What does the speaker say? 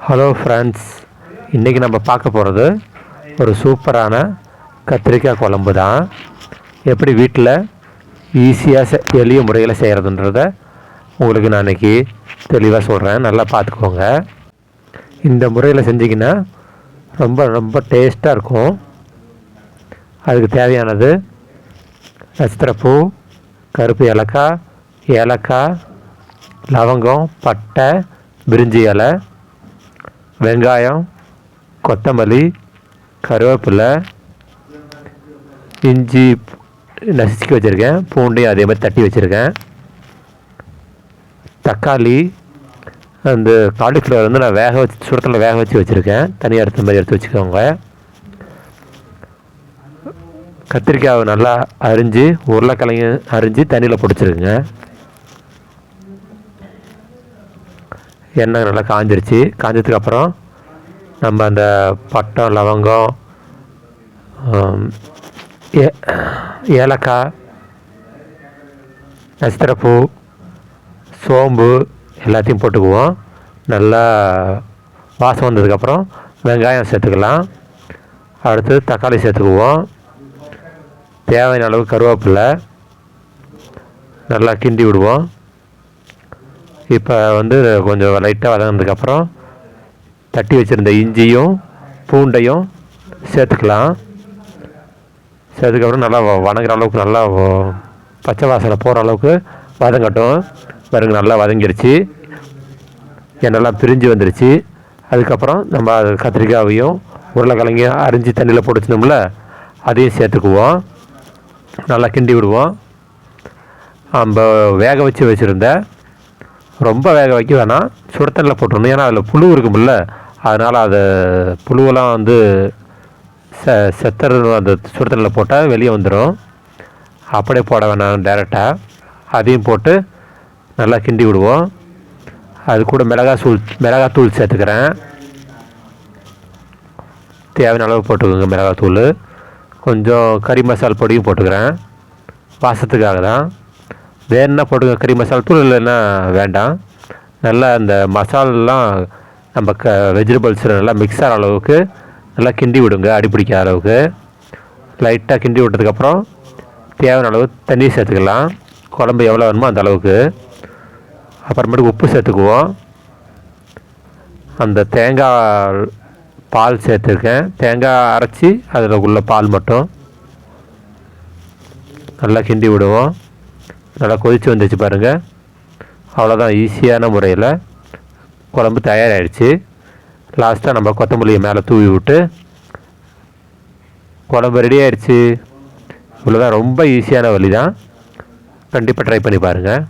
Hello friends, இன்றைக்கி நம்ம பார்க்க போகிறது ஒரு சூப்பரான கத்திரிக்காய் குழம்பு தான். எப்படி வீட்டில் ஈஸியாக எளிய முறையில் செய்கிறதுன்றத உங்களுக்கு நான் இன்றைக்கி தெளிவாக சொல்கிறேன். நல்லா பார்த்துக்கோங்க. இந்த முறையில் செஞ்சிங்கன்னா ரொம்ப ரொம்ப டேஸ்ட்டாக இருக்கும். அதுக்கு தேவையானது நட்சத்திரப்பூ, கருப்பு ஏலக்காய், லவங்கம், பட்டை, பிரிஞ்சி இலை, வெங்காயம், கொத்தமல்லி, கருவேப்பிலை, இஞ்சி நசுக்கி வச்சுருக்கேன். பூண்டையும் அதே மாதிரி தட்டி வச்சுருக்கேன். தக்காளி, அந்த காலிஃப்ளவர் வந்து நான் சுடத்தில் வேக வச்சு வச்சுருக்கேன். தனியாக எடுத்த மாதிரி எடுத்து வச்சுக்கோங்க. கத்திரிக்காயை நல்லா அரிஞ்சு, உருளைக்கிழங்கு அரிஞ்சு தண்ணியில் பிடிச்சிருக்குங்க. எண்ணெய் நல்லா காஞ்சிருச்சு. காஞ்சதுக்கப்புறம் நம்ம அந்த பட்டை, லவங்கம், ஏலக்காய், நட்சத்திரப்பூ, சோம்பு எல்லாத்தையும் போட்டுக்குவோம். நல்லா வாசம் வந்ததுக்கப்புறம் வெங்காயம் சேர்த்துக்கலாம். அடுத்து தக்காளி சேர்த்துக்குவோம். தேவையான அளவு கருவேப்பிலை நல்லா கிண்டி விடுவோம். இப்போ வந்து கொஞ்சம் லைட்டாக வதங்கினதுக்கப்புறம் தட்டி வச்சுருந்த இஞ்சியும் பூண்டையும் சேர்த்துக்கலாம். சேர்த்துக்கப்புறம் நல்லா வதங்குற அளவுக்கு, நல்லா பச்சை வாசனை போகிற அளவுக்கு வதங்கட்டும். பாருங்க, நல்லா வதங்கிடுச்சு. எண்ணெய்லாம் பிரிஞ்சு வந்துடுச்சு. அதுக்கப்புறம் நம்ம கத்திரிக்காயையும் உருளைக்கிழங்கையும் அரிஞ்சு தண்ணியில் போட்டுச்சினோம்ல, அதையும் சேர்த்துக்குவோம். நல்லா கிண்டி விடுவோம். நம்ம வேக வச்சுருந்த, ரொம்ப வேக வைக்க வேணாம், சுடுத்தண்ணில் போட்டுருணும். ஏன்னா அதில் புழு இருக்குமில்ல, அதனால் அதை புழுவெல்லாம் வந்து செத்துறது. அந்த சுடுத்தண்ணில் போட்டால் வெளியே வந்துடும். அப்படியே போட வேணாம், டைரெக்டாக அதையும் போட்டு நல்லா கிண்டி விடுவோம். அது கூட மிளகாத்தூள் சேர்த்துக்கிறேன். தேவையான அளவு போட்டுக்கோங்க மிளகாத்தூள். கொஞ்சம் கறி மசால் பொடியும் போட்டுக்கிறேன், வாசத்துக்காக தான். வேணுன்னா போட்டுக்க கறி மசால் தூள், இல்லைன்னா வேண்டாம். நல்லா அந்த மசாலெலாம் நம்ம வெஜிடபிள்ஸில் நல்லா மிக்ஸ் ஆகிற அளவுக்கு நல்லா கிண்டி விடுங்க. அடிப்பிடிக்காத அளவுக்கு லைட்டாக கிண்டி விட்டதுக்கப்புறம் தேவையான அளவு தண்ணி சேர்த்துக்கலாம். குழம்பு எவ்வளோ வேணுமோ அந்த அளவுக்கு. அப்புறமேட்டு உப்பு சேர்த்துக்குவோம். அந்த தேங்காய் பால் சேர்த்துருக்கேன். தேங்காய் அரைச்சி அதில் உள்ள பால் மட்டும் நல்லா கிண்டி விடுவோம். நல்லா கொதித்து வந்துச்சு பாருங்கள். அவ்வளோதான், ஈஸியான முறையில் குழம்பு தயாராகிடுச்சு. லாஸ்ட்டாக நம்ம கொத்தமல்லியை மேலே தூவி விட்டு குழம்பு ரெடி ஆகிடுச்சு. இவ்வளோதான், ரொம்ப ஈஸியான வழி தான். கண்டிப்பாக ட்ரை பண்ணி பாருங்கள்.